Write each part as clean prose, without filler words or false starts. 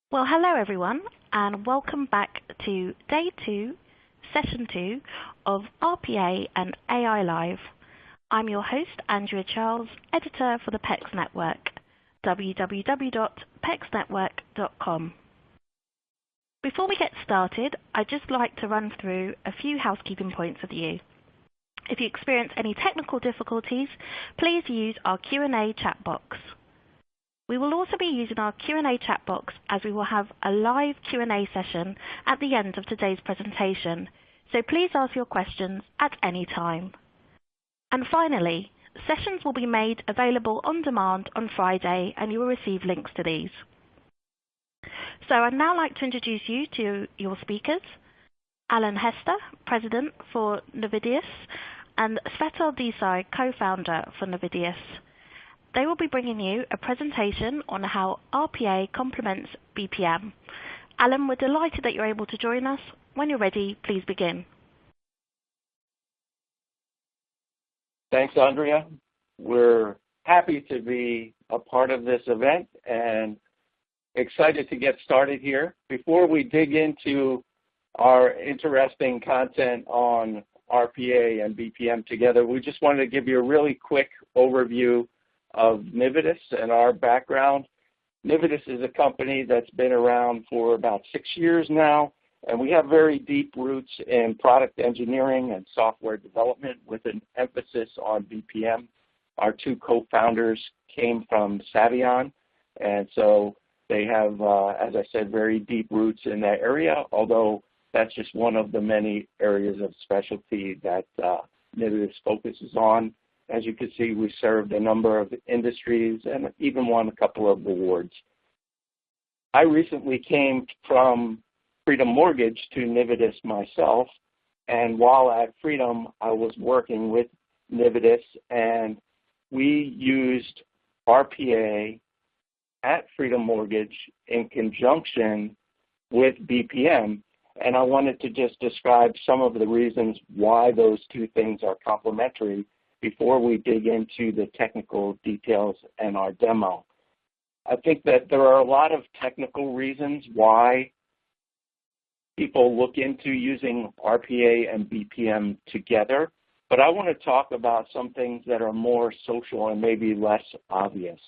Well, hello everyone, and welcome back to Day 2, Session 2 of RPA and AI Live. I'm your host, Andrea Charles, editor for the PEX Network, www.pexnetwork.com. Before we get started, I'd just like to run through a few housekeeping points with you. If you experience any technical difficulties, please use our Q&A chat box. We will also be using our Q&A chat box as we will have a live Q&A session at the end of today's presentation, so please ask your questions at any time. And finally, sessions will be made available on demand on Friday and you will receive links to these. So I'd now like to introduce you to your speakers, Alan Hester, President for Nividous, and Svetlana Desai, Co-founder for Nividous. They will be bringing you a presentation on how RPA complements BPM. Alan, we're delighted that you're able to join us. When you're ready, please begin. Thanks, Andrea. We're happy to be a part of this event and excited to get started here. Before we dig into our interesting content on RPA and BPM together, we just wanted to give you a really quick overview of Nividous and our background. Nividous is a company that's been around for about 6 years now, and we have very deep roots in product engineering and software development with an emphasis on BPM. Our two co-founders came from Savion, and so they have, as I said, very deep roots in that area, although that's just one of the many areas of specialty that Nividous focuses on. As you can see, we served a number of industries and even won a couple of awards. I recently came from Freedom Mortgage to Nividous myself, and while at Freedom, I was working with Nividous, and we used RPA at Freedom Mortgage in conjunction with BPM, and I wanted to just describe some of the reasons why those two things are complementary before we dig into the technical details and our demo. I think that there are a lot of technical reasons why people look into using RPA and BPM together, but I want to talk about some things that are more social and maybe less obvious.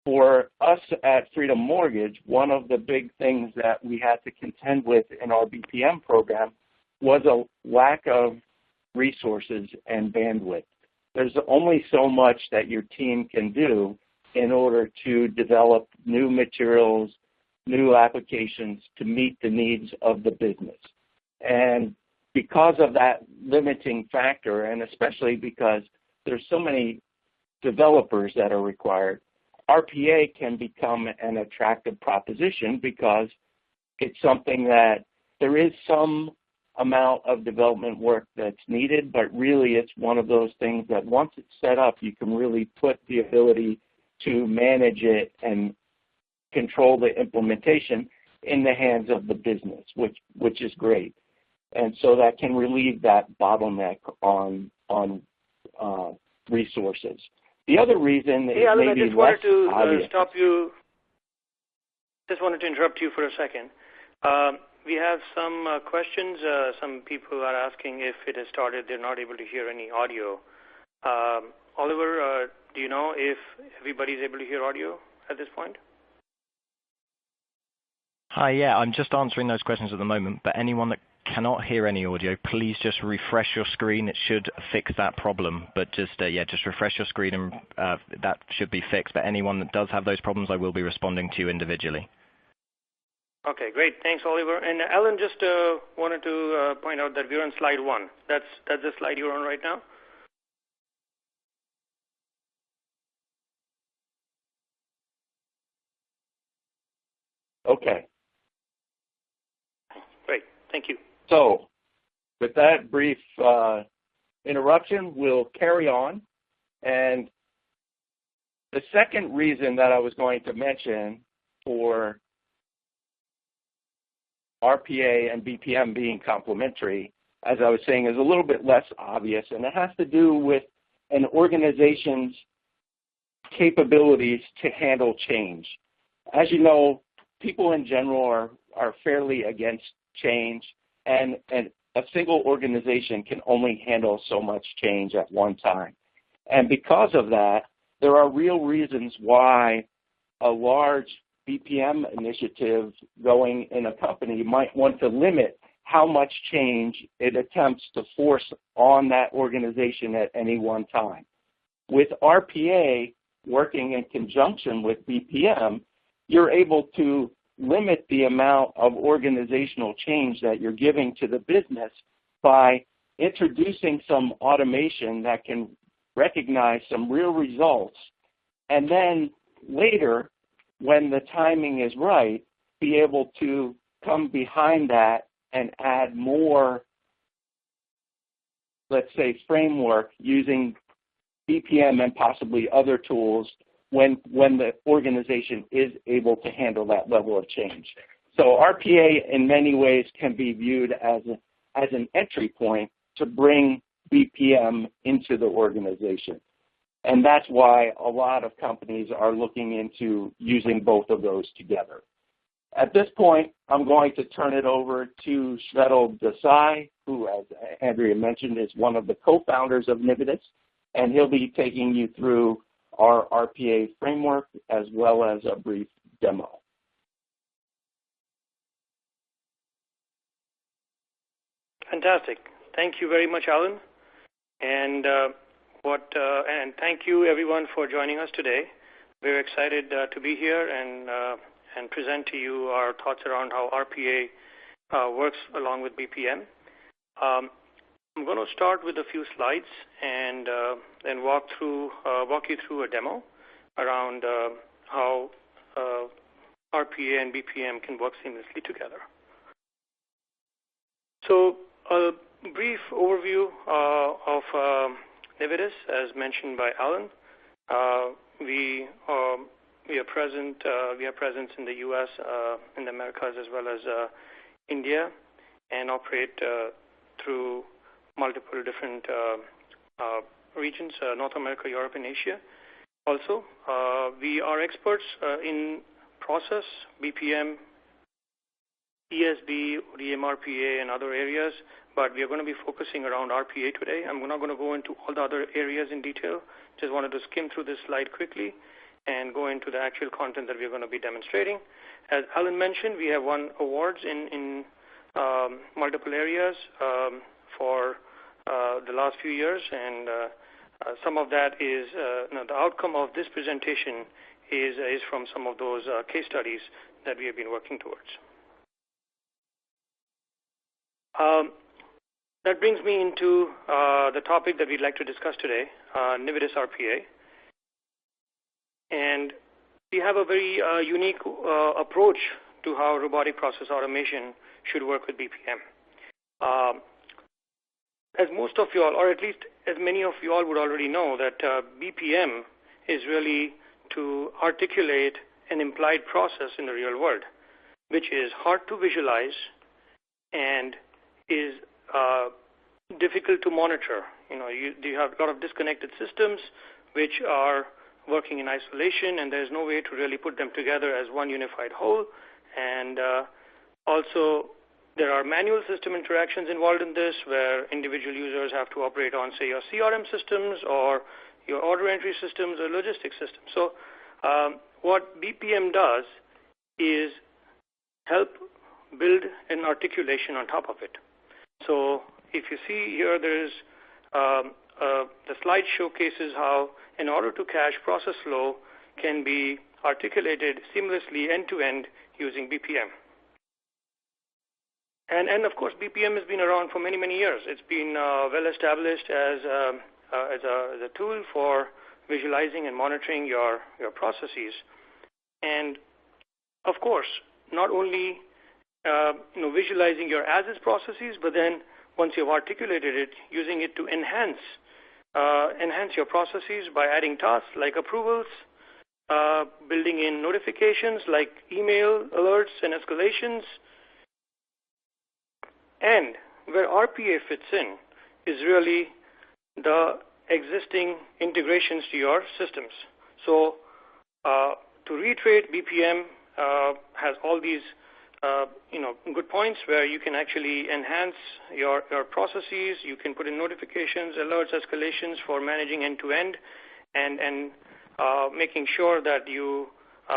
For us at Freedom Mortgage, one of the big things that we had to contend with in our BPM program was a lack of resources and bandwidth. There's only so much that your team can do in order to develop new materials, new applications to meet the needs of the business. And because of that limiting factor, and especially because there's so many developers that are required, RPA can become an attractive proposition because it's something that there is some amount of development work that's needed, but really it's one of those things that once it's set up, you can really put the ability to manage it and control the implementation in the hands of the business, which is great. And so that can relieve that bottleneck on resources. The other reason is Alan, maybe I just wanted to obvious. stop you. Just wanted to interrupt you for a second. We have some questions. Some people are asking if it has started. They're not able to hear any audio. Oliver, do you know if everybody's able to hear audio at this point? Hi, yeah, I'm just answering those questions at the moment, but anyone that cannot hear any audio, please just refresh your screen. It should fix that problem, but just refresh your screen and that should be fixed. But anyone that does have those problems, I will be responding to you individually. Okay, great. Thanks, Oliver. And Alan, just wanted to point out that we're on slide 1. That's the slide you're on right now? Okay. Great. Thank you. So with that brief interruption, we'll carry on. And the second reason that I was going to mention for RPA and BPM being complementary, as I was saying, is a little bit less obvious, and it has to do with an organization's capabilities to handle change. As you know, people in general are fairly against change, and a single organization can only handle so much change at one time. And because of that, there are real reasons why a large BPM initiative going in a company might want to limit how much change it attempts to force on that organization at any one time. With RPA working in conjunction with BPM, you're able to limit the amount of organizational change that you're giving to the business by introducing some automation that can recognize some real results, and then later, when the timing is right, be able to come behind that and add more, let's say, framework using BPM and possibly other tools when the organization is able to handle that level of change. So RPA in many ways can be viewed as an entry point to bring BPM into the organization. And that's why a lot of companies are looking into using both of those together. At this point, I'm going to turn it over to Shvetal Desai, who, as Andrea mentioned, is one of the co-founders of Nividous, and he'll be taking you through our RPA framework as well as a brief demo. Fantastic. Thank you very much, Alan. And thank you, everyone, for joining us today. We're excited to be here and present to you our thoughts around how RPA works along with BPM. I'm going to start with a few slides and then walk you through a demo around how RPA and BPM can work seamlessly together. So a brief overview of Nividous, as mentioned by Alan. We have presence in the U.S., in the Americas, as well as India, and operate through multiple different regions, North America, Europe, and Asia. Also, we are experts in process, BPM, ESB, ODM, RPA, and other areas, but we are going to be focusing around RPA today. I'm not going to go into all the other areas in detail. Just wanted to skim through this slide quickly and go into the actual content that we're going to be demonstrating. As Alan mentioned, we have won awards in multiple areas for the last few years, and some of that is the outcome of this presentation is from some of those case studies that we have been working towards. That brings me into the topic that we'd like to discuss today, Nividous RPA. And we have a very unique approach to how robotic process automation should work with BPM. As most of you all, or at least as many of you all would already know, that BPM is really to articulate an implied process in the real world, which is hard to visualize and is difficult to monitor. You have a lot of disconnected systems which are working in isolation, and there's no way to really put them together as one unified whole. And also, there are manual system interactions involved in this, where individual users have to operate on, say, your CRM systems or your order entry systems or logistics systems. So what BPM does is help build an articulation on top of it. So if you see here, there's the slide showcases how, in order to cache, process flow can be articulated seamlessly end-to-end using BPM. And of course, BPM has been around for many, many years. It's been well established as a tool for visualizing and monitoring your processes. And of course, not only visualizing your as-is processes, but then once you've articulated it, using it to enhance your processes by adding tasks like approvals, building in notifications like email alerts and escalations. And where RPA fits in is really the existing integrations to your systems. So to reiterate, BPM has all these good points where you can actually enhance your processes. You can put in notifications, alerts, escalations for managing end-to-end, and making sure that you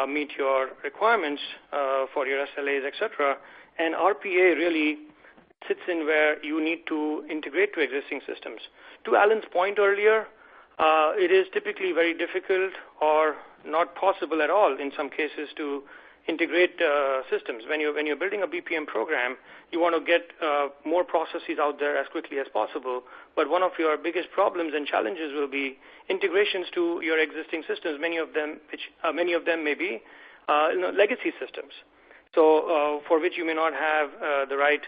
meet your requirements for your SLAs, etc. And RPA really sits in where you need to integrate to existing systems. To Alan's point earlier, it is typically very difficult or not possible at all in some cases to integrate systems. When you're building a BPM program, you want to get more processes out there as quickly as possible. But one of your biggest problems and challenges will be integrations to your existing systems. Many of them may be legacy systems. So for which you may not have the right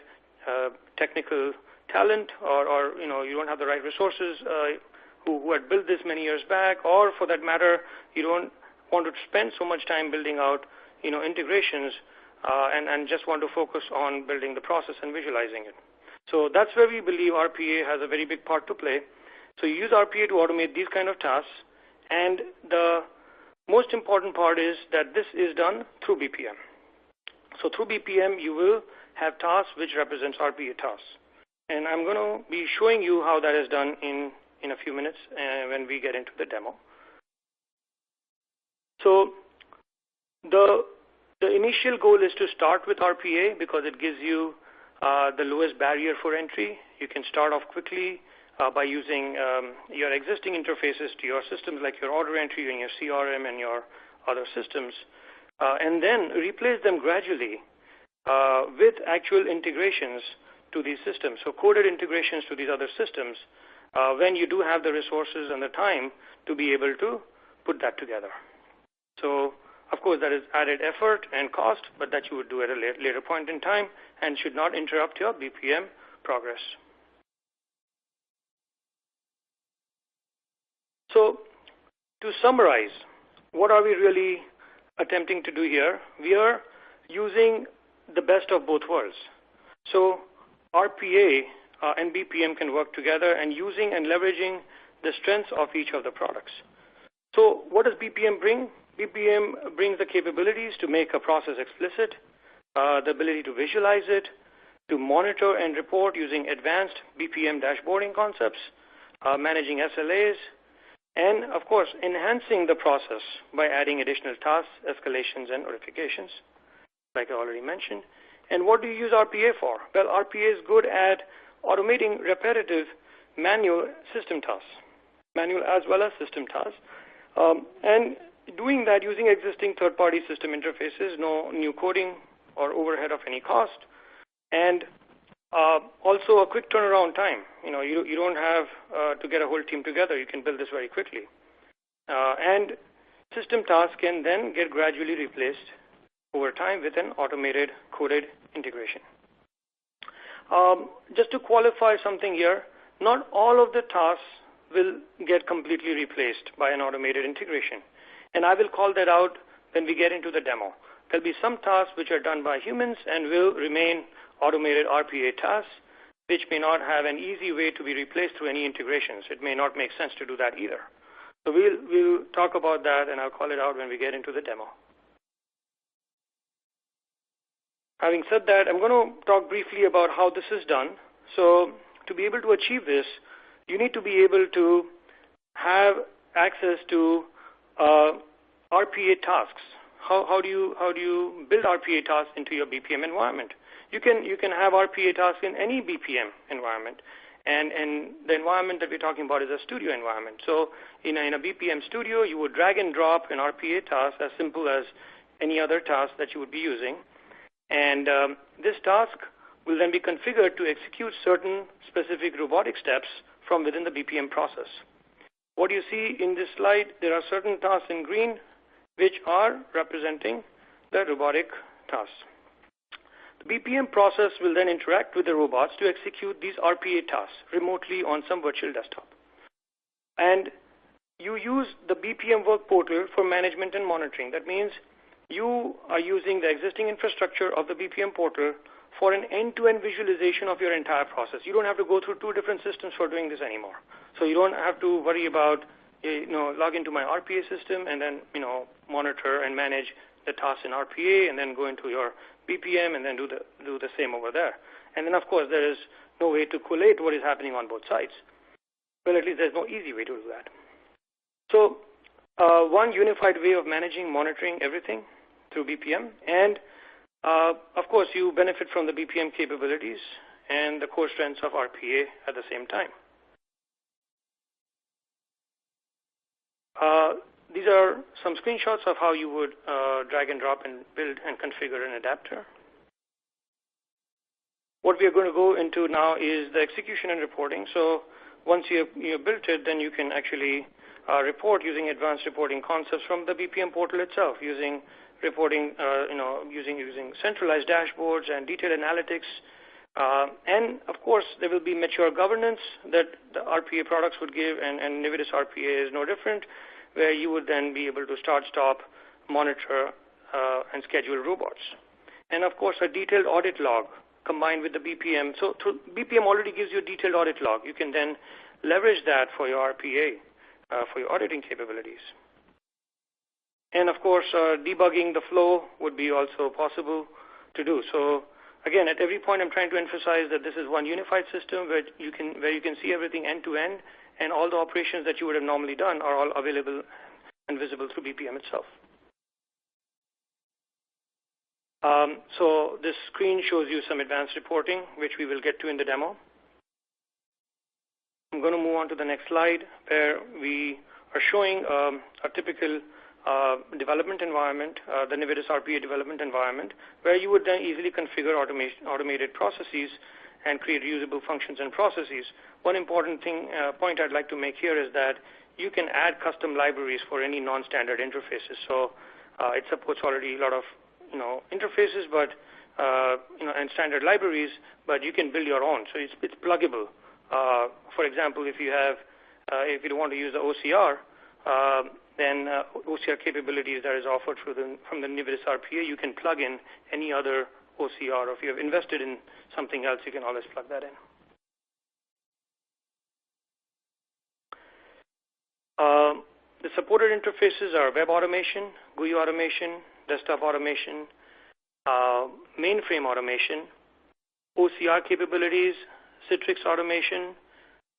technical talent, or you don't have the right resources who had built this many years back, or for that matter, you don't want to spend so much time building out integrations and just want to focus on building the process and visualizing it. So that's where we believe RPA has a very big part to play. So you use RPA to automate these kind of tasks, and the most important part is that this is done through BPM. So through BPM, you will have tasks which represents RPA tasks. And I'm going to be showing you how that is done in a few minutes when we get into the demo. So the initial goal is to start with RPA because it gives you the lowest barrier for entry. You can start off quickly by using your existing interfaces to your systems like your order entry and your CRM and your other systems, and then replace them gradually with actual integrations to these systems, so coded integrations to these other systems when you do have the resources and the time to be able to put that together. So, of course, that is added effort and cost, but that you would do at a later point in time and should not interrupt your BPM progress. So, to summarize, what are we really attempting to do here? We are using the best of both worlds. So, RPA and BPM can work together and using and leveraging the strengths of each of the products. So, what does BPM bring? BPM brings the capabilities to make a process explicit, the ability to visualize it, to monitor and report using advanced BPM dashboarding concepts, managing SLAs, and, of course, enhancing the process by adding additional tasks, escalations, and notifications, like I already mentioned. And what do you use RPA for? Well, RPA is good at automating repetitive manual system tasks, manual as well as system tasks, and doing that using existing third-party system interfaces, no new coding or overhead of any cost, and also a quick turnaround time. You don't have to get a whole team together. You can build this very quickly. And system tasks can then get gradually replaced over time with an automated coded integration. Just to qualify something here, not all of the tasks will get completely replaced by an automated integration. And I will call that out when we get into the demo. There'll be some tasks which are done by humans and will remain automated RPA tasks, which may not have an easy way to be replaced through any integrations. It may not make sense to do that either. So we'll talk about that, and I'll call it out when we get into the demo. Having said that, I'm going to talk briefly about how this is done. So to be able to achieve this, you need to be able to have access to RPA tasks. How do you build RPA tasks into your BPM environment? You can have RPA tasks in any BPM environment, and the environment that we're talking about is a studio environment. So in a BPM studio, you would drag and drop an RPA task as simple as any other task that you would be using, and this task will then be configured to execute certain specific robotic steps from within the BPM process. What you see in this slide, there are certain tasks in green which are representing the robotic tasks. The BPM process will then interact with the robots to execute these RPA tasks remotely on some virtual desktop. And you use the BPM work portal for management and monitoring. That means you are using the existing infrastructure of the BPM portal for an end-to-end visualization of your entire process. You don't have to go through two different systems for doing this anymore. So you don't have to worry about, log into my RPA system and then, monitor and manage the tasks in RPA and then go into your BPM and then do the same over there. And then, of course, there is no way to collate what is happening on both sides. Well, at least there's no easy way to do that. So one unified way of managing, monitoring everything through BPM. And, of course, you benefit from the BPM capabilities and the core strengths of RPA at the same time. These are some screenshots of how you would drag and drop and build and configure an adapter. What we are going to go into now is the execution and reporting. So once you built it, then you can actually report using advanced reporting concepts from the BPM portal itself, using reporting, using centralized dashboards and detailed analytics. And of course, there will be mature governance that the RPA products would give, and Nividous RPA is no different, where you would then be able to start, stop, monitor, and schedule robots. And of course, a detailed audit log combined with the BPM. So BPM already gives you a detailed audit log. You can then leverage that for your RPA, for your auditing capabilities. And of course, debugging the flow would be also possible to do. So again, at every point, I'm trying to emphasize that this is one unified system where you can see everything end to end, and all the operations that you would have normally done are all available and visible through BPM itself. So this screen shows you some advanced reporting, which we will get to in the demo. I'm going to move on to the next slide, where we are showing a typical development environment, the Nividous RPA development environment, where you would then easily configure automated processes and create reusable functions and processes. One important point I'd like to make here is that you can add custom libraries for any non-standard interfaces. So it supports already a lot of interfaces, but and standard libraries, but you can build your own. So it's pluggable. For example, if you don't want to use the OCR, then OCR capabilities that is offered from the Nividous RPA, you can plug in any other OCR. Or if you have invested in something else, you can always plug that in. The supported interfaces are web automation, GUI automation, desktop automation, mainframe automation, OCR capabilities, Citrix automation,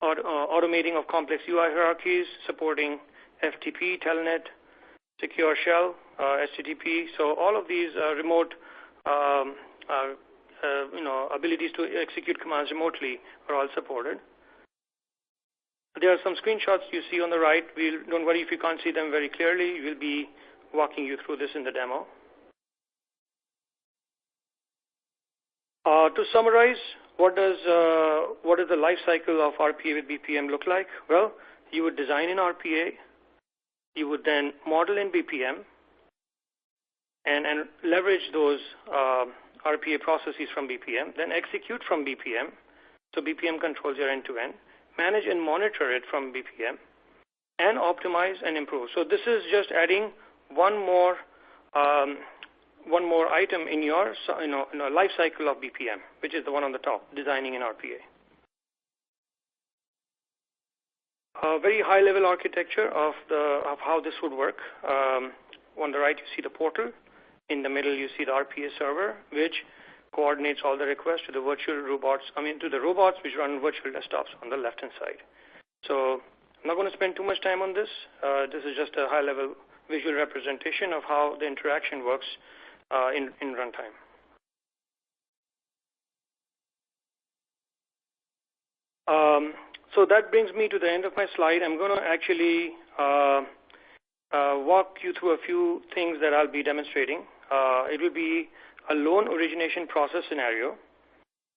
automating of complex UI hierarchies, supporting FTP, Telnet, Secure Shell, HTTP. So all of these remote abilities to execute commands remotely are all supported. There are some screenshots you see on the right. Don't worry if you can't see them very clearly. We'll be walking you through this in the demo. To summarize, what is the life cycle of RPA with BPM look like? Well, you would design in RPA. You would then model in BPM and leverage those RPA processes from BPM, then execute from BPM. So BPM controls your end-to-end. Manage and monitor it from BPM, and optimize and improve. So this is just adding one more item in your life cycle of BPM, which is the one on the top, designing in RPA. A very high-level architecture of how this would work. On the right, you see the portal. In the middle, you see the RPA server, which coordinates all the requests to the virtual robots, to the robots which run virtual desktops on the left-hand side. So I'm not going to spend too much time on this. This is just a high-level visual representation of how the interaction works in runtime. So that brings me to the end of my slide. I'm going to actually walk you through a few things that I'll be demonstrating. It will be a loan origination process scenario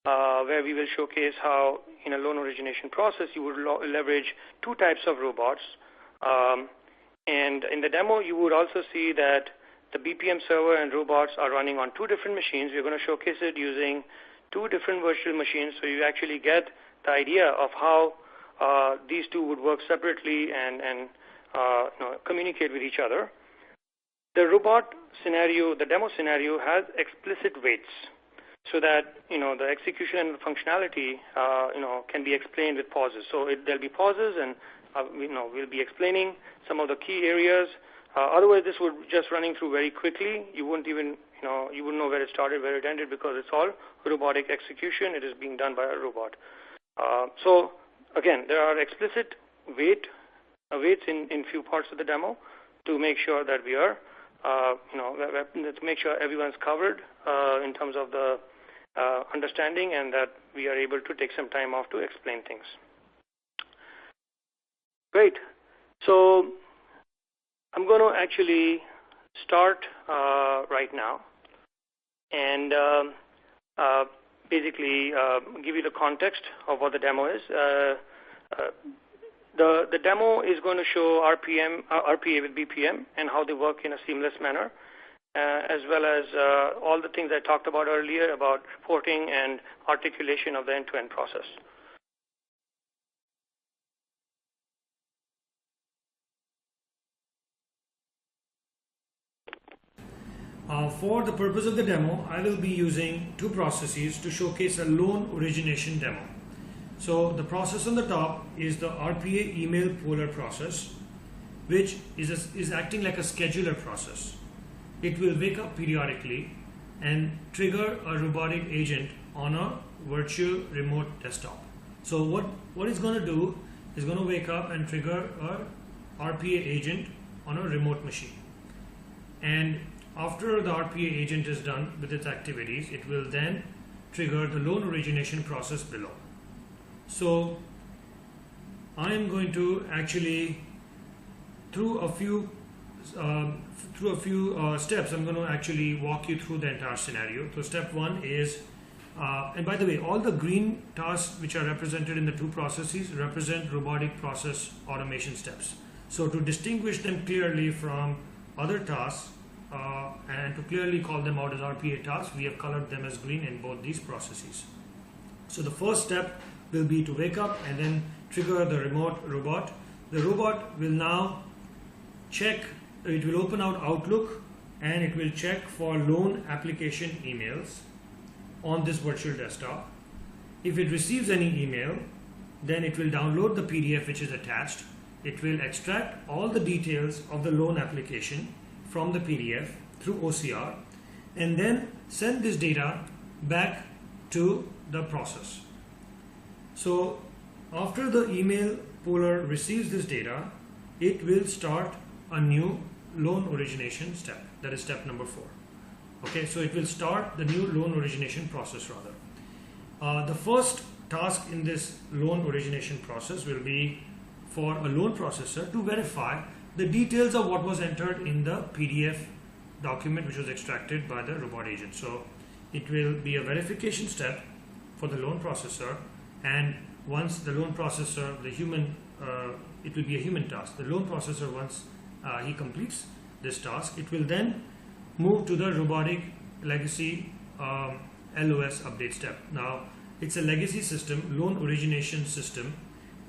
where we will showcase how in a loan origination process you would leverage two types of robots. And in the demo, you would also see that the BPM server and robots are running on two different machines. We're going to showcase it using two different virtual machines, so you actually get the idea of how these two would work separately and communicate with each other. The robot scenario, the demo scenario, has explicit weights, so that the execution and the functionality can be explained with pauses. So there'll be pauses, and we'll be explaining some of the key areas Otherwise, this would just running through very quickly. You wouldn't even, you wouldn't know where it started, where it ended, because it's all robotic execution. It is being done by a robot. So again, there are explicit weights in few parts of the demo to make sure that we are, let's make sure everyone's covered in terms of the understanding, and that we are able to take some time off to explain things. Great. So I'm going to actually start right now and basically give you the context of what the demo is. The demo is going to show RPA with BPM and how they work in a seamless manner, as well as all the things I talked about earlier about reporting and articulation of the end-to-end process. For the purpose of the demo, I will be using two processes to showcase a loan origination demo. So the process on the top is the RPA email poller process, which is acting like a scheduler process. It will wake up periodically and trigger a robotic agent on a virtual remote desktop. So what it's going to do is going to wake up and trigger a RPA agent on a remote machine. And after the RPA agent is done with its activities, it will then trigger the loan origination process below. So I am going to actually, through a few steps, I'm going to actually walk you through the entire scenario. So step one is, and by the way, all the green tasks which are represented in the two processes represent robotic process automation steps. So to distinguish them clearly from other tasks, and to clearly call them out as RPA tasks, we have colored them as green in both these processes. So the first step will be to wake up and then trigger the remote robot. The robot will now check, it will open out Outlook and it will check for loan application emails on this virtual desktop. If it receives any email, then it will download the PDF which is attached. It will extract all the details of the loan application from the PDF through OCR and then send this data back to the process. So after the email poller receives this data, it will start a new loan origination step. That is step number 4. Okay, so it will start the new loan origination process rather. The first task in this loan origination process will be for a loan processor to verify the details of what was entered in the PDF document which was extracted by the robot agent. So it will be a verification step for the loan processor, and once the loan processor, the human, it will be a human task. The loan processor, once he completes this task, it will then move to the robotic legacy LOS update step. Now it's a legacy system, loan origination system,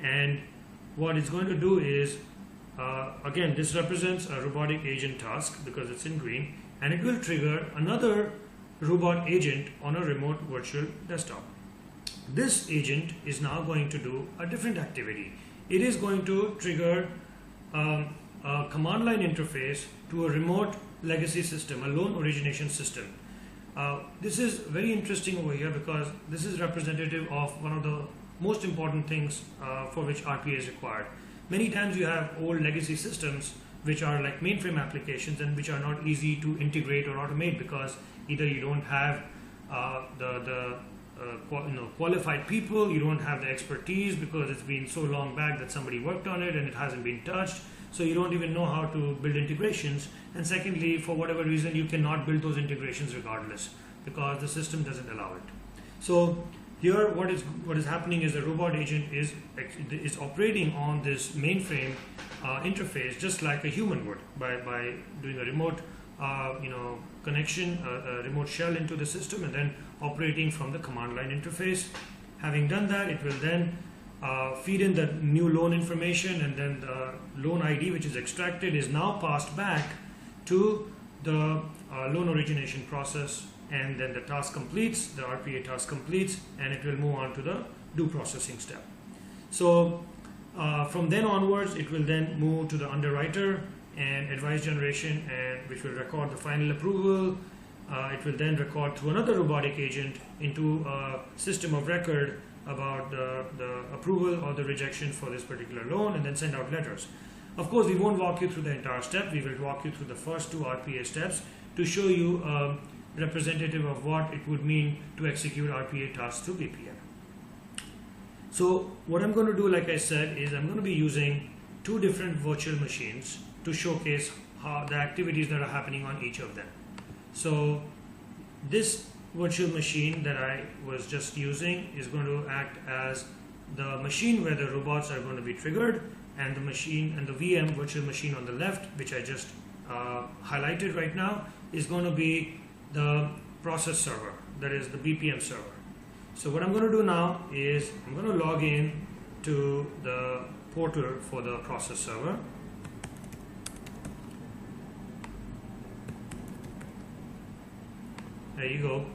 and what it's going to do is, again, this represents a robotic agent task because it's in green, and it will trigger another robot agent on a remote virtual desktop. This agent is now going to do a different activity. It is going to trigger a command line interface to a remote legacy system, a loan origination system. This is very interesting over here because this is representative of one of the most important things for which RPA is required. Many times you have old legacy systems which are like mainframe applications and which are not easy to integrate or automate because either you don't have qualified people, you don't have the expertise because it's been so long back that somebody worked on it and it hasn't been touched, so you don't even know how to build integrations, and secondly, for whatever reason, you cannot build those integrations regardless because the system doesn't allow it. So here what is happening is the robot agent is operating on this mainframe interface just like a human would by doing a remote connection, a remote shell into the system, and then operating from the command line interface. Having done that, it will then feed in the new loan information, and then the loan ID which is extracted is now passed back to the loan origination process, and then the task completes, the RPA task completes, and it will move on to the do processing step. So from then onwards, it will then move to the underwriter, and advice generation, and which will record the final approval. It will then record through another robotic agent into a system of record about the approval or the rejection for this particular loan, and then send out letters. Of course, we won't walk you through the entire step. We will walk you through the first 2 RPA steps to show you a representative of what it would mean to execute RPA tasks through BPM. So what I'm going to do, like I said, is I'm going to be using 2 different virtual machines to showcase how the activities that are happening on each of them. So this virtual machine that I was just using is going to act as the machine where the robots are going to be triggered, and the machine and the VM virtual machine on the left, which I just highlighted right now, is going to be the process server, that is the BPM server. So what I'm going to do now is I'm going to log in to the portal for the process server. There you go.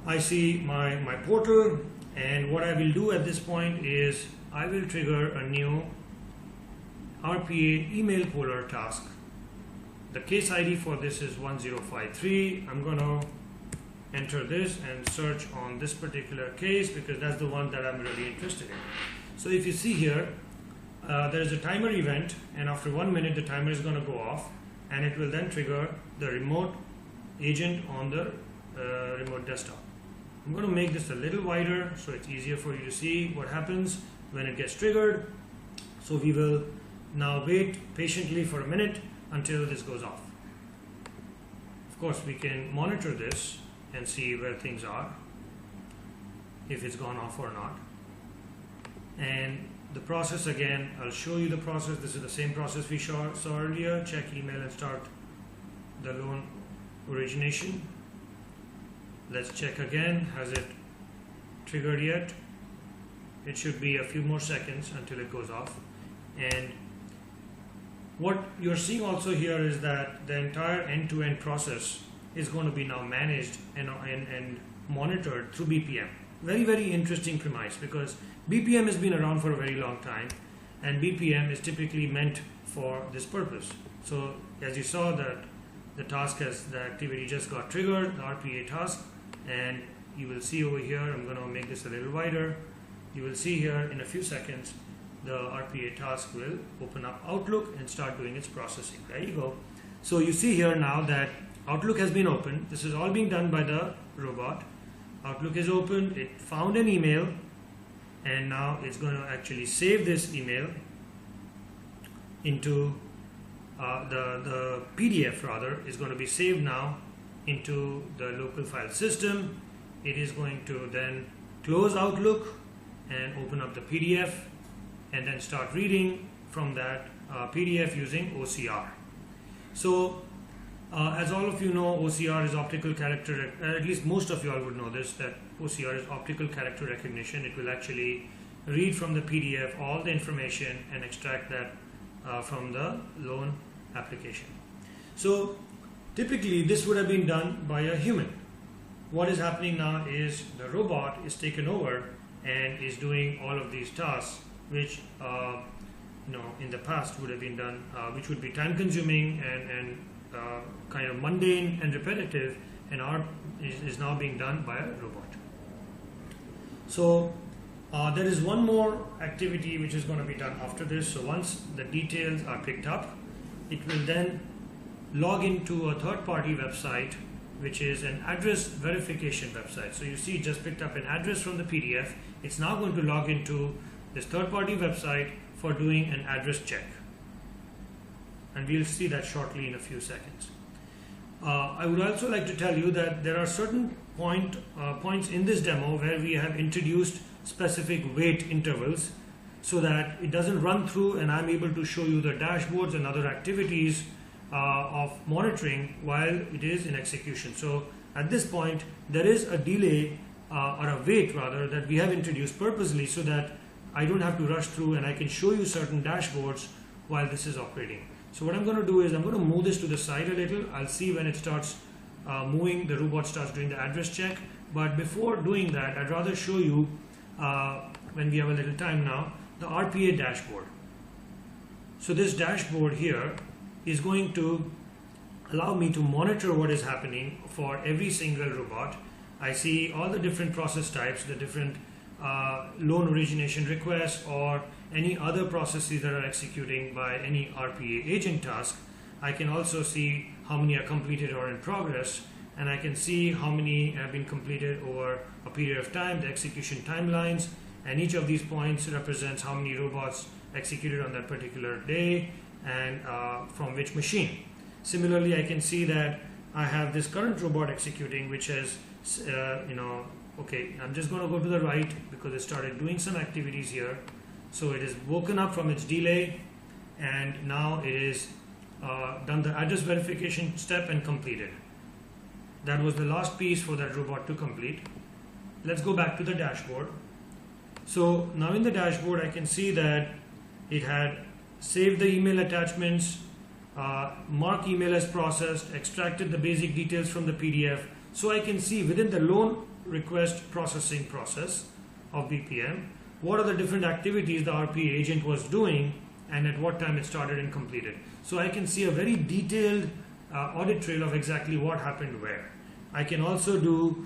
I see my portal, and what I will do at this point is I will trigger a new RPA email caller task. The case ID for this is 1053. I'm going to enter this and search on this particular case because that's the one that I'm really interested in. So if you see here, there is a timer event, and after 1 minute the timer is going to go off, and it will then trigger the remote agent on the remote desktop. I'm going to make this a little wider so it's easier for you to see what happens when it gets triggered. So we will now wait patiently for a minute until this goes off. Of course, we can monitor this and see where things are, if it's gone off or not. And the process, again, I'll show you the process. This is the same process we saw earlier. Check email and start the loan origination. Let's check again. Has it triggered yet? It should be a few more seconds until it goes off. And what you're seeing also here is that the entire end-to-end process is going to be now managed and monitored through BPM. Very, very interesting premise, because BPM has been around for a very long time, and BPM is typically meant for this purpose. So as you saw, that the activity just got triggered, the RPA task, and you will see over here, I'm going to make this a little wider. You will see here in a few seconds the RPA task will open up Outlook and start doing its processing. There you go. So you see here now that Outlook has been opened. This is all being done by the robot. Outlook is open, it found an email, and now it's going to actually save this email into the PDF rather is going to be saved now into the local file system. It is going to then close Outlook and open up the PDF and then start reading from that PDF using OCR. So as all of you know, OCR is optical character, at least most of you all would know this, that OCR is optical character recognition. It will actually read from the PDF all the information and extract that from the loan application. So typically this would have been done by a human. What is happening now is the robot is taken over and is doing all of these tasks, which in the past would have been done, which would be time consuming and kind of mundane and repetitive, and is now being done by a robot. So there is one more activity which is going to be done after this. So once the details are picked up, it will then log into a third-party website, which is an address verification website. So you see it just picked up an address from the PDF. It's now going to log into this third-party website for doing an address check. And we'll see that shortly in a few seconds. I would also like to tell you that there are certain points in this demo where we have introduced specific wait intervals so that it doesn't run through and I'm able to show you the dashboards and other activities of monitoring while it is in execution. So at this point there is a delay or a wait rather that we have introduced purposely so that I don't have to rush through and I can show you certain dashboards while this is operating. So what I'm going to do is I'm going to move this to the side a little. I'll see when it starts moving, the robot starts doing the address check. But before doing that, I'd rather show you, when we have a little time now, the RPA dashboard. So this dashboard here is going to allow me to monitor what is happening for every single robot. I see all the different process types, the different loan origination requests, or any other processes that are executing by any RPA agent task. I can also see how many are completed or in progress, and I can see how many have been completed over a period of time, the execution timelines, and each of these points represents how many robots executed on that particular day and from which machine. Similarly, I can see that I have this current robot executing, which has, okay, I'm just going to go to the right because it started doing some activities here. So it is woken up from its delay, and now it is done the address verification step and completed. That was the last piece for that robot to complete. Let's go back to the dashboard. So now in the dashboard, I can see that it had saved the email attachments, mark email as processed, extracted the basic details from the PDF. So I can see within the loan request processing process of BPM, what are the different activities the RPA agent was doing and at what time it started and completed. So I can see a very detailed audit trail of exactly what happened where. I can also do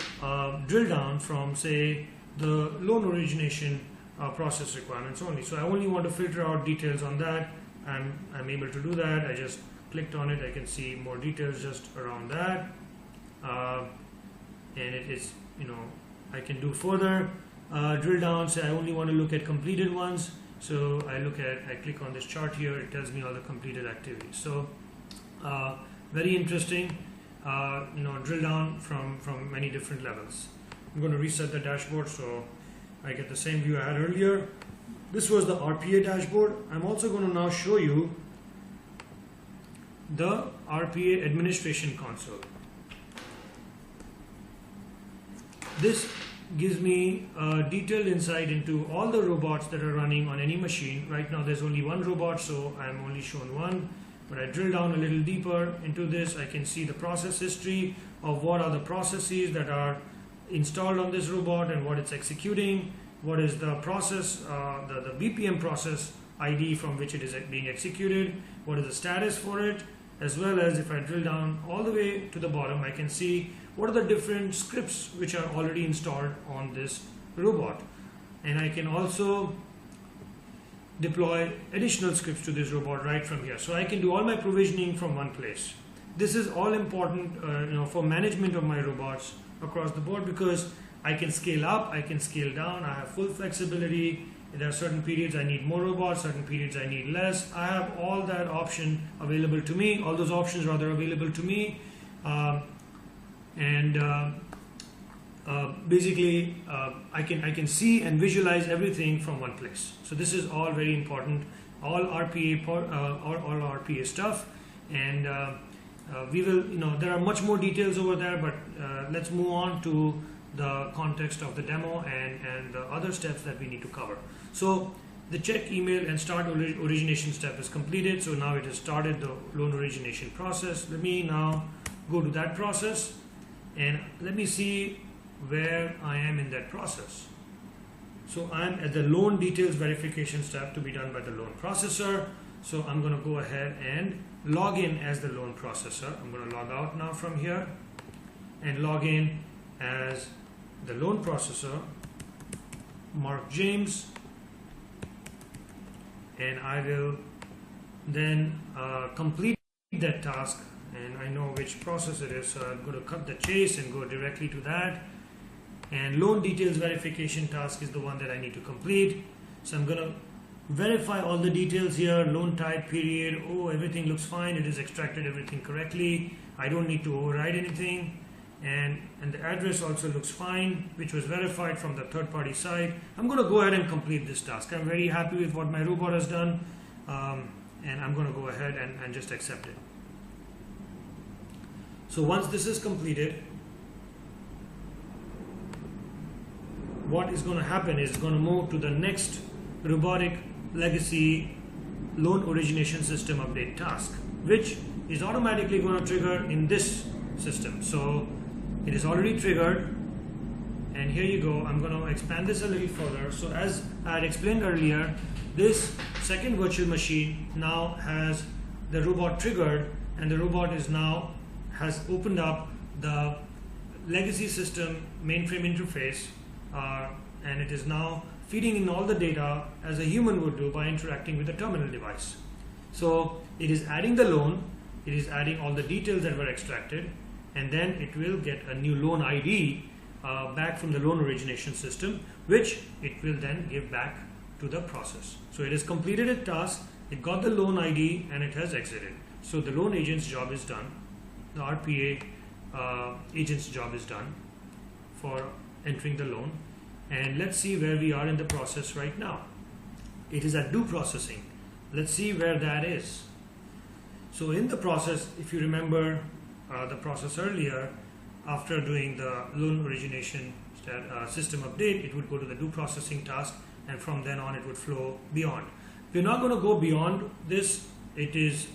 drill down from, say, the loan origination process requirements only. So I only want to filter out details on that. I'm able to do that. I just clicked on it. I can see more details just around that. And it is, I can do further drill down. Say I only want to look at completed ones. So I click on this chart here. It tells me all the completed activities. So very interesting. Drill down from many different levels. I'm going to reset the dashboard so I get the same view I had earlier. This was the RPA dashboard. I'm also going to now show you the RPA administration console. This gives me a detailed insight into all the robots that are running on any machine. Right now there's only one robot, so I'm only shown one. But I drill down a little deeper into this. I can see the process history of what are the processes that are installed on this robot and what it's executing. What is the process, the BPM process ID from which it is being executed. What is the status for it. As well as if I drill down all the way to the bottom, I can see what are the different scripts which are already installed on this robot. And I can also deploy additional scripts to this robot right from here. So I can do all my provisioning from one place. This is all important for management of my robots across the board, because I can scale up, I can scale down, I have full flexibility. There are certain periods I need more robots, certain periods I need less. I have all that option available to me, all those options rather available to me. Basically, I can see and visualize everything from one place. So this is all very important, all RPA stuff, and we will, there are much more details over there, but let's move on to the context of the demo and the other steps that we need to cover. So the check email and start origination step is completed. So now it has started the loan origination process. Let me now go to that process and let me see where I am in that process. So I'm at the loan details verification step to be done by the loan processor. So I'm going to go ahead and log in as the loan processor. I'm going to log out now from here and log in as the loan processor, Mark James, and I will then complete that task, and I know which process it is, so I'm going to cut the chase and go directly to that. And loan details verification task is the one that I need to complete. So I'm going to verify all the details here, loan type, period. Oh, everything looks fine. It has extracted everything correctly. I don't need to override anything. And the address also looks fine, which was verified from the third-party side. I'm going to go ahead and complete this task. I'm very happy with what my robot has done, and I'm going to go ahead and just accept it. So once this is completed, what is going to happen is it's going to move to the next robotic legacy loan origination system update task, which is automatically going to trigger in this system. So it is already triggered, And here you go. I'm going to expand this a little further. So as I had explained earlier, this second virtual machine now has the robot triggered, and the robot is now has opened up the legacy system mainframe interface, and it is now feeding in all the data as a human would do by interacting with the terminal device. So it is adding the loan, it is adding all the details that were extracted, and then it will get a new loan ID back from the loan origination system, which it will then give back to the process. So it has completed a task, it got the loan ID, and it has exited. So the loan agent's job is done. The RPA agent's job is done for entering the loan. And let's see where we are in the process right now. It is at do processing. Let's see where that is. So in the process, if you remember the process earlier, after doing the loan origination system update, it would go to the do processing task, and from then on it would flow beyond. We're not going to go beyond this. It is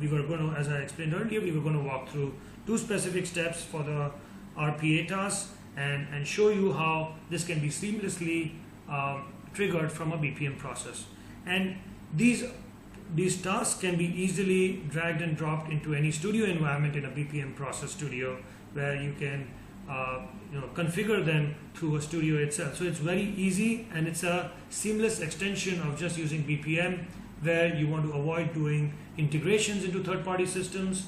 we were going to, as I explained earlier, we were going to walk through 2 specific steps for the RPA task and show you how this can be seamlessly triggered from a BPM process. And these tasks can be easily dragged and dropped into any studio environment in a BPM process studio, where you can configure them through a studio itself. So it's very easy, and it's a seamless extension of just using BPM, where you want to avoid doing integrations into third-party systems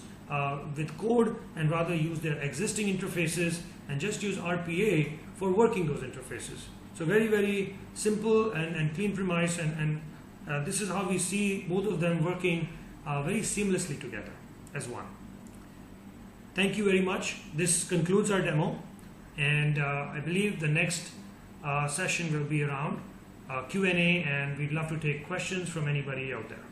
with code, and rather use their existing interfaces and just use RPA for working those interfaces. So very, very simple and clean premise, and this is how we see both of them working very seamlessly together as one. Thank you very much. This concludes our demo, and I believe the next session will be around Q&A, and we'd love to take questions from anybody out there.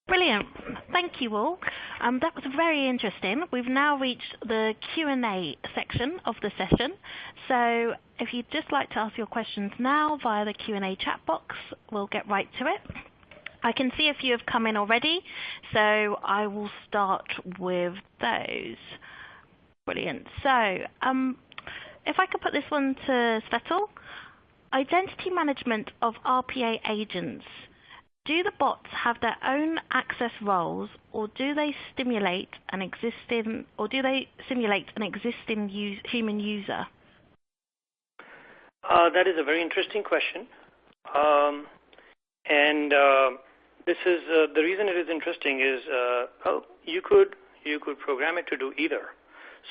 Brilliant. Thank you all. That was very interesting. We've now reached the Q&A section of the session. So if you'd just like to ask your questions now via the Q&A chat box, we'll get right to it. I can see a few have come in already, so I will start with those. Brilliant. So if I could put this one to Svetel. Identity management of RPA agents. Do the bots have their own access roles, or do they simulate an existing human user? That is a very interesting question, and this is the reason it is interesting is well, you could program it to do either.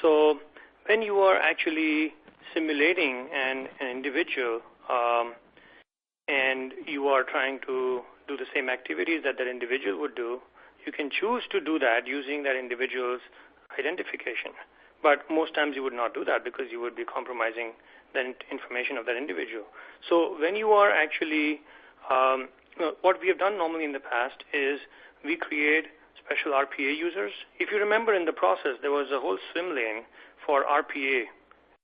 So when you are actually simulating an individual and you are trying to do the same activities that that individual would do, you can choose to do that using that individual's identification. But most times you would not do that because you would be compromising the information of that individual. So when you are actually, what we have done normally in the past is we create special RPA users. If you remember in the process, there was a whole swim lane for RPA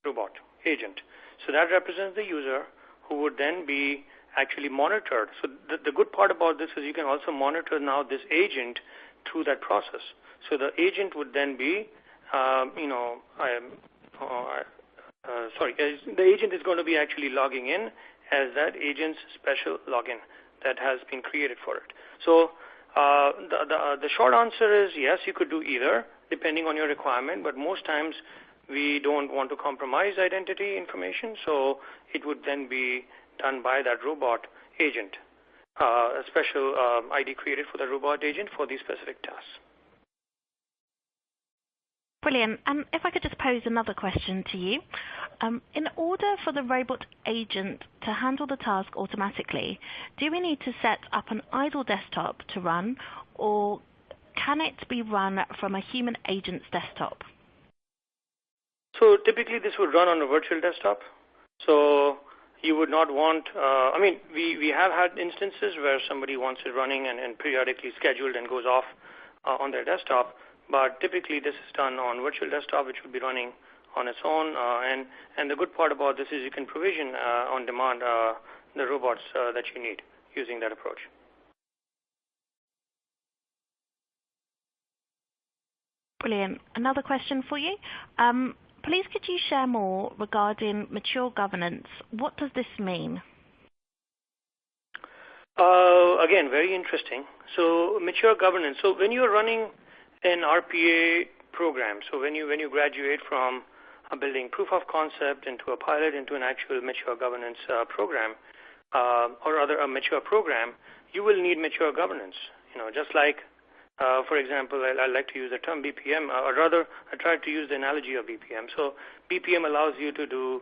robot agent. So that represents the user who would then be actually monitored. So the good part about this is you can also monitor now this agent through that process. So the agent would then be, the agent is going to be actually logging in as that agent's special login that has been created for it. So the short answer is yes, you could do either depending on your requirement, but most times we don't want to compromise identity information, so it would then be done by that robot agent, a special ID created for the robot agent for these specific tasks. Brilliant. And if I could just pose another question to you. In order for the robot agent to handle the task automatically, do we need to set up an idle desktop to run, or can it be run from a human agent's desktop? So typically this would run on a virtual desktop. So you would not want, we have had instances where somebody wants it running and periodically scheduled and goes off on their desktop, but typically this is done on virtual desktop, which will be running on its own. And the good part about this is you can provision on demand the robots that you need using that approach. Brilliant. Another question for you. Please could you share more regarding mature governance? What does this mean? Again, very interesting. So mature governance. So when you're running an RPA program, so when you graduate from building proof of concept into a pilot into an actual mature governance program, or rather a mature program, you will need mature governance. Just like, for example, I like to use the term BPM, or rather, I try to use the analogy of BPM. So BPM allows you to do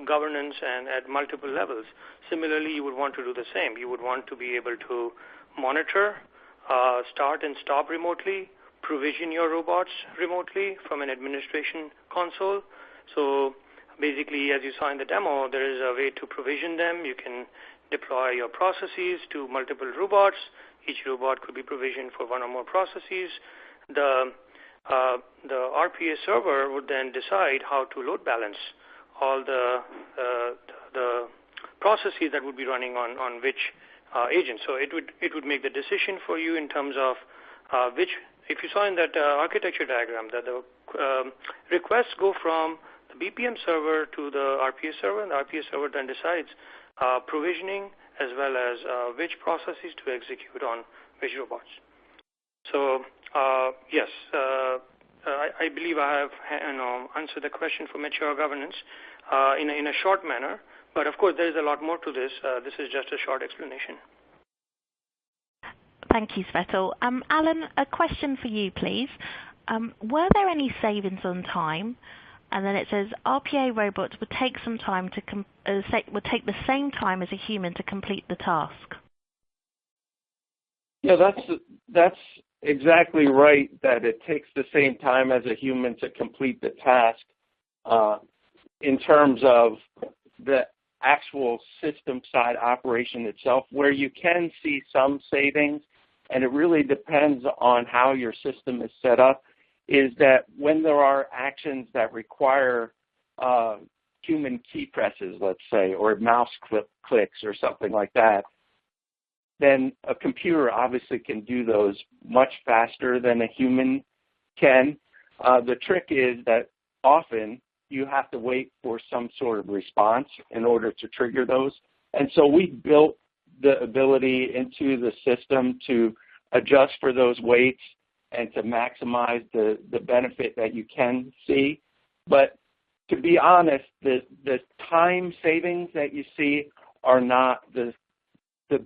governance and at multiple levels. Similarly, you would want to do the same. You would want to be able to monitor, start and stop remotely, provision your robots remotely from an administration console. So basically, as you saw in the demo, there is a way to provision them. You can deploy your processes to multiple robots. Each robot could be provisioned for one or more processes. The RPA server would then decide how to load balance all the processes that would be running on which agent. So it would make the decision for you in terms of which. If you saw in that architecture diagram that the requests go from the BPM server to the RPA server, and the RPA server then decides provisioning as well as which processes to execute on which robots. So yes, I believe I have answered the question for mature governance in a short manner. But of course, there is a lot more to this. This is just a short explanation. Thank you, Svetal. Alan, a question for you, please. Were there any savings on time? And then it says RPA robots would take some time would take the same time as a human to complete the task. Yeah, that's exactly right. That it takes the same time as a human to complete the task. In terms of the actual system side operation itself, where you can see some savings, and it really depends on how your system is set up, is that when there are actions that require human key presses, let's say, or mouse clicks or something like that, then a computer obviously can do those much faster than a human can. The trick is that often you have to wait for some sort of response in order to trigger those. And so we built the ability into the system to adjust for those waits and to maximize the benefit that you can see. But to be honest, the time savings that you see are not the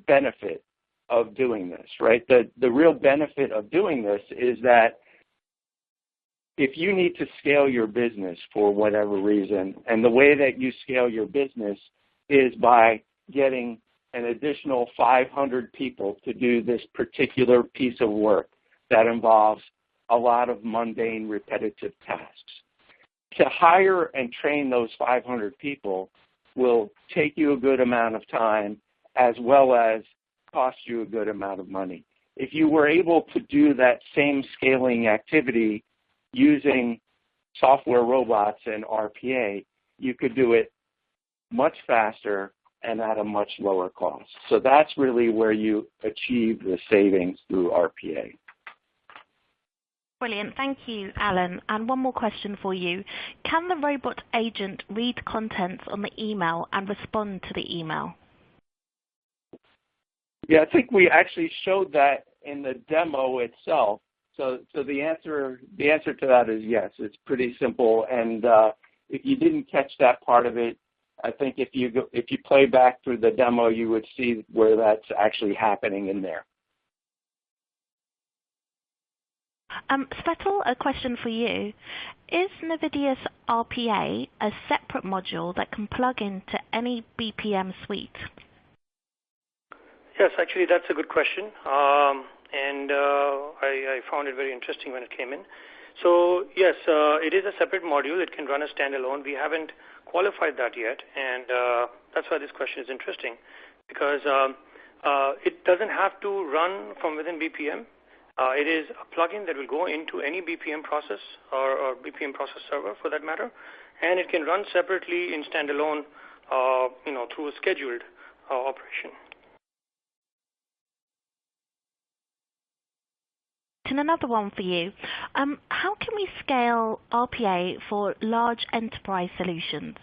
benefit of doing this, right? The real benefit of doing this is that if you need to scale your business for whatever reason, and the way that you scale your business is by getting an additional 500 people to do this particular piece of work that involves a lot of mundane, repetitive tasks. To hire and train those 500 people will take you a good amount of time as well as cost you a good amount of money. If you were able to do that same scaling activity using software robots and RPA, you could do it much faster and at a much lower cost. So that's really where you achieve the savings through RPA. Brilliant. Thank you, Alan. And one more question for you. Can the robot agent read contents on the email and respond to the email? Yeah, I think we actually showed that in the demo itself. So the answer to that is yes. It's pretty simple. And if you didn't catch that part of it, I think if you play back through the demo, you would see where that's actually happening in there. Svetal, a question for you. Is Nividous RPA a separate module that can plug into any BPM suite? Yes, actually, that's a good question. And I found it very interesting when it came in. So yes, it is a separate module. It can run as standalone. We haven't qualified that yet, and that's why this question is interesting, because it doesn't have to run from within BPM. It is a plugin that will go into any BPM process or BPM process server for that matter, and it can run separately in standalone, through a scheduled operation. And another one for you. How can we scale RPA for large enterprise solutions?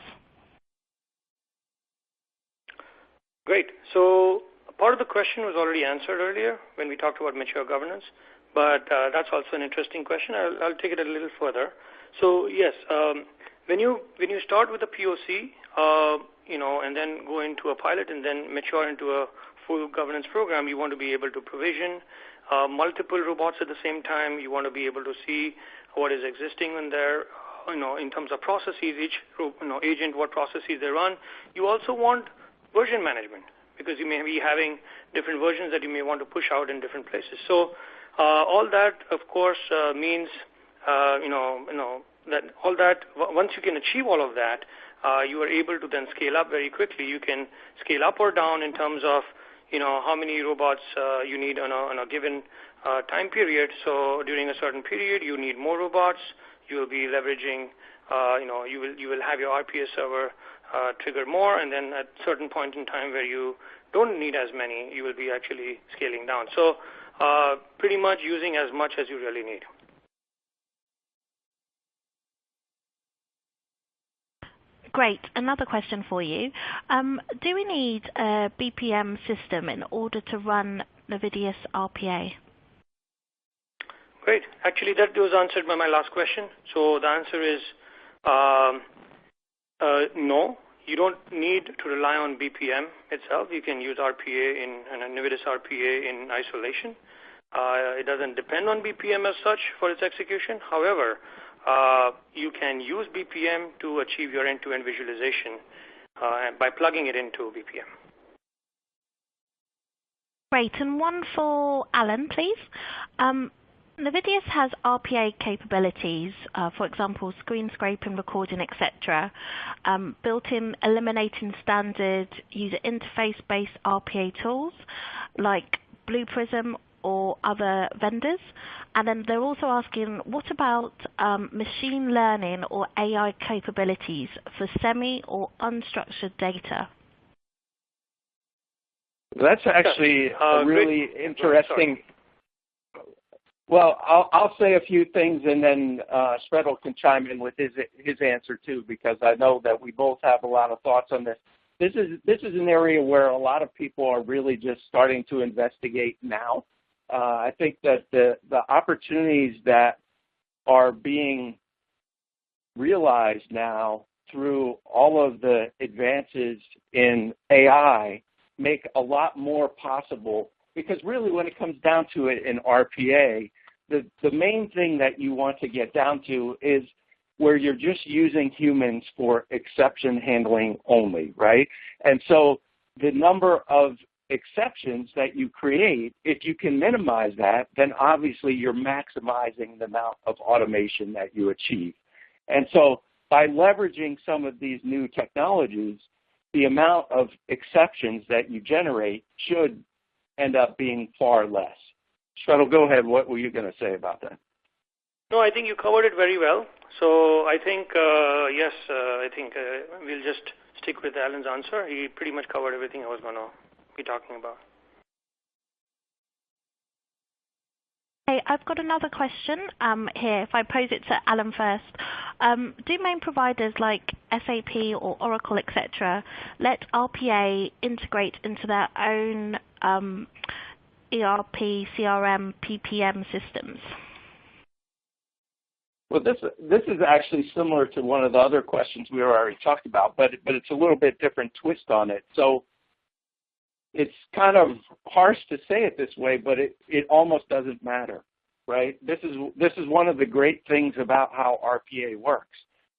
Great. So part of the question was already answered earlier when we talked about mature governance, but that's also an interesting question. I'll take it a little further. So yes, when you start with a POC, and then go into a pilot and then mature into a full governance program, you want to be able to provision multiple robots at the same time. You want to be able to see what is existing in there, in terms of processes, each agent, what processes they run. You also want version management, because you may be having different versions that you may want to push out in different places. So all that, of course, means that all that, once you can achieve all of that, you are able to then scale up very quickly. You can scale up or down in terms of how many robots you need on a given time period. So during a certain period, you need more robots. You will be leveraging, you will have your RPA server trigger more, and then at a certain point in time where you don't need as many, you will be actually scaling down. So pretty much using as much as you really need. Great. Another question for you. Do we need a BPM system in order to run Nividous RPA? Great. Actually, that was answered by my last question. So the answer is no. You don't need to rely on BPM itself. You can use RPA in Nividous RPA in isolation. It doesn't depend on BPM as such for its execution. However, you can use BPM to achieve your end-to-end visualization by plugging it into BPM. Great. And one for Alan, please. Nividous has RPA capabilities, for example, screen scraping, recording, etc., built-in eliminating standard user interface-based RPA tools like Blue Prism or other vendors. And then they're also asking, what about machine learning or AI capabilities for semi or unstructured data? That's actually a really interesting. Well, I'll say a few things, and then Shredl can chime in with his answer too, because I know that we both have a lot of thoughts on this. This is an area where a lot of people are really just starting to investigate now. I think that the opportunities that are being realized now through all of the advances in AI make a lot more possible, because really when it comes down to it in RPA, the main thing that you want to get down to is where you're just using humans for exception handling only, right? And so the number of exceptions that you create, if you can minimize that, then obviously you're maximizing the amount of automation that you achieve. And so by leveraging some of these new technologies, the amount of exceptions that you generate should end up being far less. Shredl, go ahead. What were you going to say about that? No, I think you covered it very well. So I think, yes, I think we'll just stick with Alan's answer. He pretty much covered everything I was going to be talking about. Hey, I've got another question here. If I pose it to Alan first, do main providers like SAP or Oracle, etc., let RPA integrate into their own ERP, CRM, BPM systems? Well, this is actually similar to one of the other questions we already talked about, but it's a little bit different twist on it. So it's kind of harsh to say it this way, but it almost doesn't matter, right? This is one of the great things about how RPA works,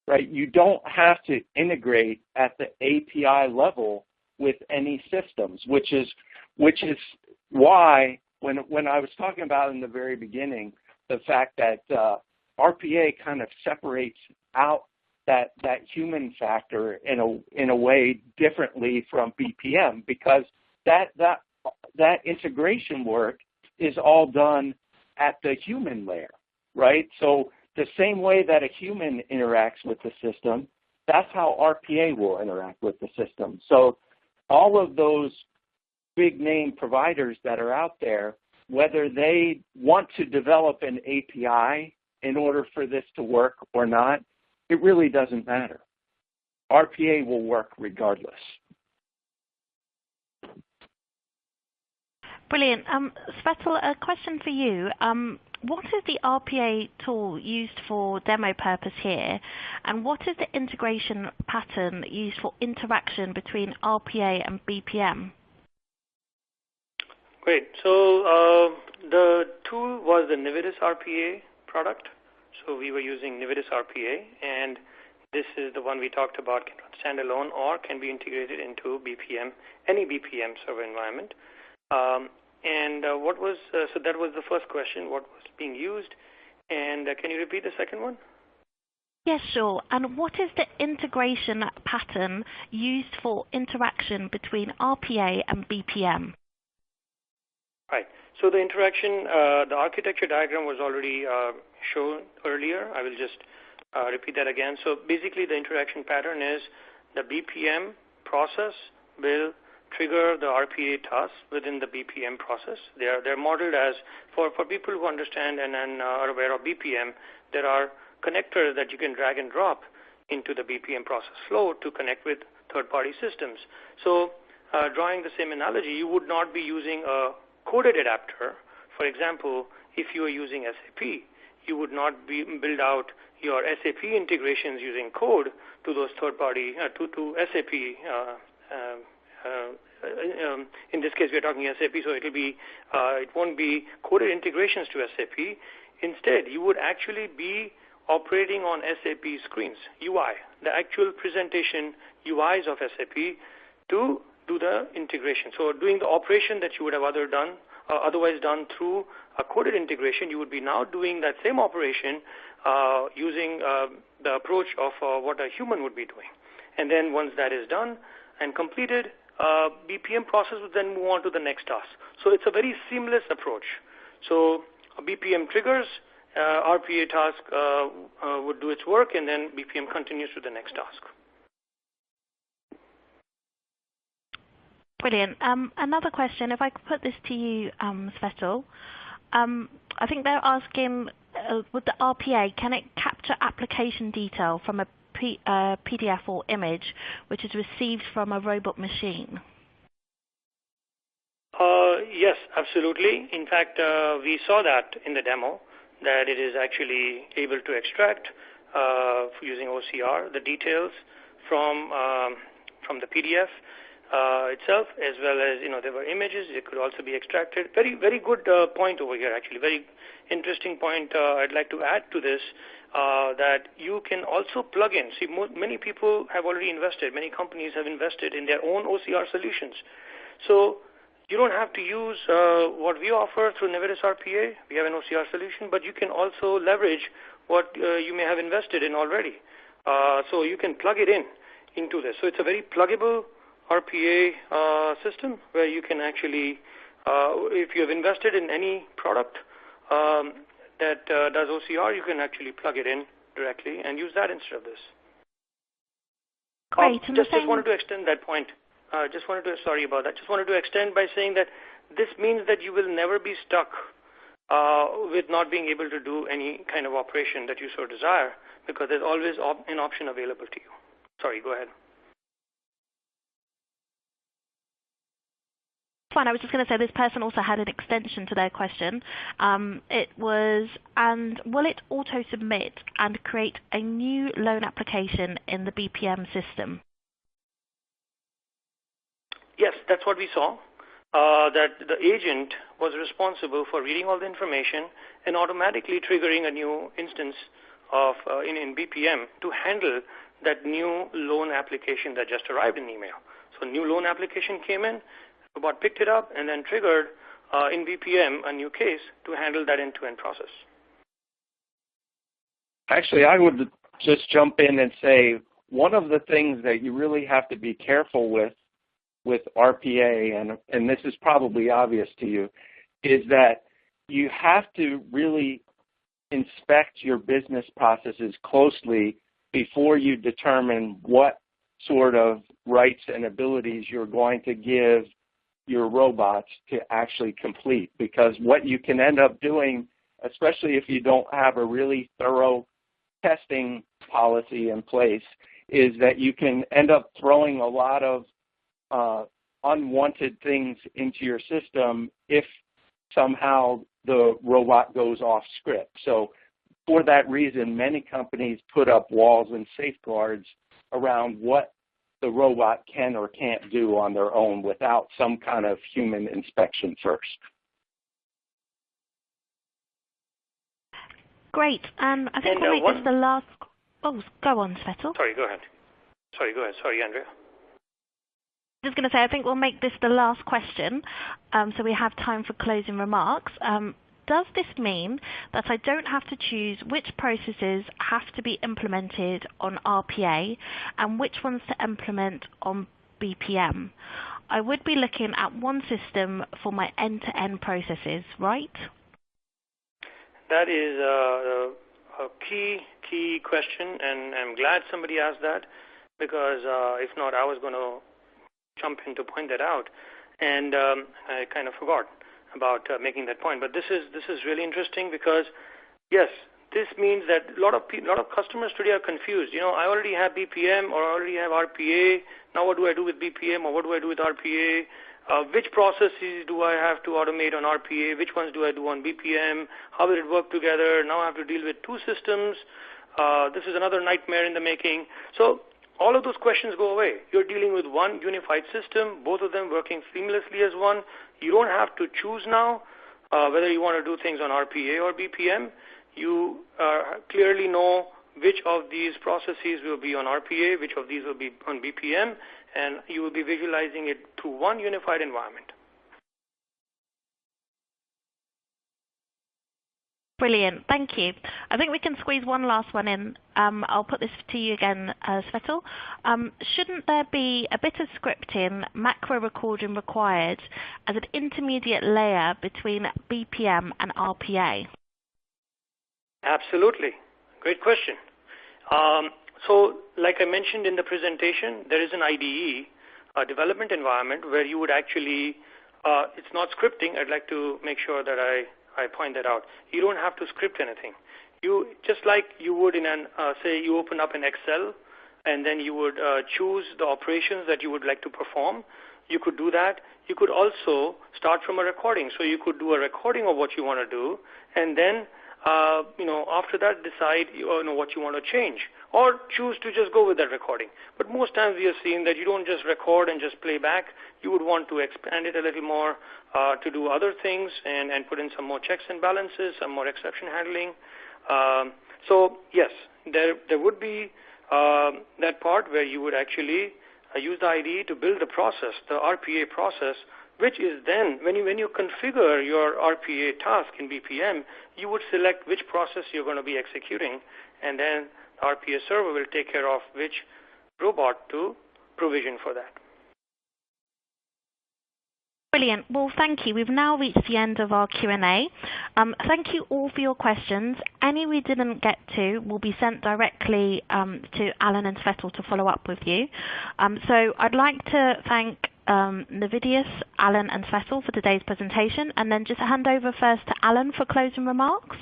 right? You don't have to integrate at the API level with any systems, which is why when I was talking about in the very beginning the fact that RPA kind of separates out that human factor in a way differently from BPM, because that integration work is all done at the human layer, right? So the same way that a human interacts with the system, that's how RPA will interact with the system. So all of those big name providers that are out there, whether they want to develop an API in order for this to work or not, it really doesn't matter. RPA will work regardless. Brilliant. Svetlana, a question for you. What is the RPA tool used for demo purpose here, and what is the integration pattern used for interaction between RPA and BPM? Great. So the tool was the Nividous RPA product. So we were using Nividous RPA, and this is the one we talked about, can run standalone or can be integrated into BPM, any BPM server environment. So that was the first question, what was being used, and can you repeat the second one? Yes, sure. And what is the integration pattern used for interaction between RPA and BPM? Right. So the interaction, the architecture diagram was already shown earlier. I will just repeat that again. So basically the interaction pattern is the BPM process will trigger the RPA tasks within the BPM process. They're modeled as, for people who understand and are aware of BPM, there are connectors that you can drag and drop into the BPM process flow to connect with third-party systems. So drawing the same analogy, you would not be using a coded adapter. For example, if you are using SAP, you would not build out your SAP integrations using code to those third-party, to SAP. In this case, we are talking SAP, so it won't be coded integrations to SAP. Instead, you would actually be operating on SAP screens, UI, the actual presentation UIs of SAP to do the integration. So doing the operation that you would have otherwise done through a coded integration, you would be now doing that same operation using the approach of what a human would be doing. And then once that is done and completed, BPM process would then move on to the next task. So it's a very seamless approach. So BPM triggers, RPA task would do its work, and then BPM continues to the next task. Brilliant. Another question, if I could put this to you, Svetlana. I think they're asking, with the RPA, can it capture application detail from a PDF or image which is received from a robot machine? Yes, absolutely. In fact, we saw that in the demo, that it is actually able to extract using OCR the details from the PDF itself, as well as there were images. It could also be extracted. Very, very good point over here. Actually, very interesting point. I'd like to add to this that you can also plug in. See, many people have already invested. Many companies have invested in their own OCR solutions. So you don't have to use what we offer through Nividous RPA. We have an OCR solution, but you can also leverage what you may have invested in already. So you can plug it into this. So it's a very pluggable RPA system where you can actually, if you have invested in any product that does OCR, you can actually plug it in directly and use that instead of this. Great. Just wanted to extend that point. Sorry about that. Just wanted to extend by saying that this means that you will never be stuck with not being able to do any kind of operation that you so desire, because there's always an option available to you. Sorry, go ahead. Fine. I was just going to say this person also had an extension to their question. It was, and will it auto-submit and create a new loan application in the BPM system? Yes, that's what we saw, that the agent was responsible for reading all the information and automatically triggering a new instance of in BPM to handle that new loan application that just arrived in email. So new loan application came in, Robot picked it up, and then triggered in BPM a new case to handle that end-to-end process. Actually, I would just jump in and say one of the things that you really have to be careful with RPA, and this is probably obvious to you, is that you have to really inspect your business processes closely before you determine what sort of rights and abilities you're going to give your robots to actually complete. Because what you can end up doing, especially if you don't have a really thorough testing policy in place, is that you can end up throwing a lot of unwanted things into your system if somehow the robot goes off script. So for that reason, many companies put up walls and safeguards around what the robot can or can't do on their own without some kind of human inspection first. Great. I think we'll make this the last. Oh, go on, Svetel. Sorry, go ahead. Sorry, Andrea. Just going to say, I think we'll make this the last question, so we have time for closing remarks. Does this mean that I don't have to choose which processes have to be implemented on RPA and which ones to implement on BPM? I would be looking at one system for my end-to-end processes, right? That is a key question, and I'm glad somebody asked that, because if not, I was going to jump in to point that out, and I kind of forgot about making that point. But this is really interesting, because yes, this means that a lot of customers today are confused. I already have BPM or I already have RPA. Now what do I do with BPM, or what do I do with RPA? Which processes do I have to automate on RPA? Which ones do I do on BPM? How will it work together? Now I have to deal with two systems. This is another nightmare in the making. So all of those questions go away. You're dealing with one unified system, both of them working seamlessly as one. You don't have to choose now whether you want to do things on RPA or BPM. You clearly know which of these processes will be on RPA, which of these will be on BPM, and you will be visualizing it through one unified environment. Brilliant. Thank you. I think we can squeeze one last one in. I'll put this to you again, Svetel. Shouldn't there be a bit of scripting, macro recording required as an intermediate layer between BPM and RPA? Absolutely. Great question. So like I mentioned in the presentation, there is an IDE, a development environment, where you would actually, it's not scripting. I'd like to make sure that I point that out. You don't have to script anything. You just like you would in an, say you open up an Excel and then you would choose the operations that you would like to perform. You could do that. You could also start from a recording. So you could do a recording of what you want to do, and then after that decide what you want to change, or choose to just go with that recording. But most times we are seeing that you don't just record and just play back. You would want to expand it a little more to do other things and put in some more checks and balances, some more exception handling. So yes, there would be that part where you would actually use the IDE to build the process, the RPA process, which is then, when you configure your RPA task in BPM, you would select which process you're going to be executing, and then the RPA server will take care of which robot to provision for that. Brilliant. Well, thank you. We've now reached the end of our Q&A. Thank you all for your questions. Any we didn't get to will be sent directly to Alan and Svetel to follow up with you. So I'd like to thank Nividous, Alan and Svetel for today's presentation, and then just hand over first to Alan for closing remarks.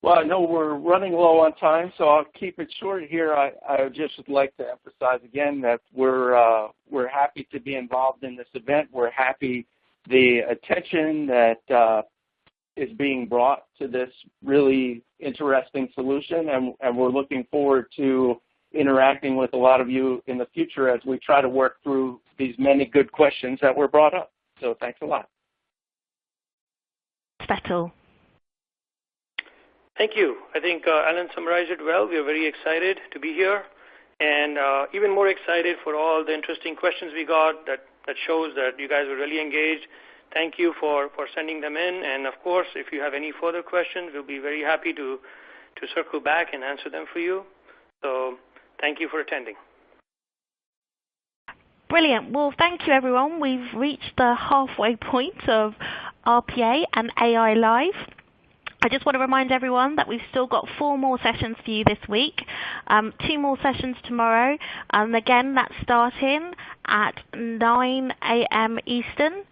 Well, I know we're running low on time, so I'll keep it short here. I just would like to emphasize again that we're happy to be involved in this event. We're happy the attention that is being brought to this really interesting solution, and we're looking forward to interacting with a lot of you in the future as we try to work through these many good questions that were brought up. So thanks a lot. Svetel. Thank you. I think Alan summarized it well. We are very excited to be here, and even more excited for all the interesting questions we got that shows that you guys were really engaged. thank you for sending them in. And of course, if you have any further questions, we'll be very happy to circle back and answer them for you. So thank you for attending. Brilliant. Well, thank you, everyone. We've reached the halfway point of RPA and AI Live. I just want to remind everyone that we've still got 4 more sessions for you this week, 2 more sessions tomorrow, and again that's starting at 9 a.m. Eastern.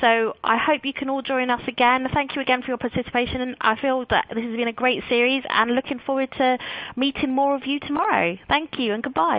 So I hope you can all join us again. Thank you again for your participation. I feel that this has been a great series and looking forward to meeting more of you tomorrow. Thank you and goodbye.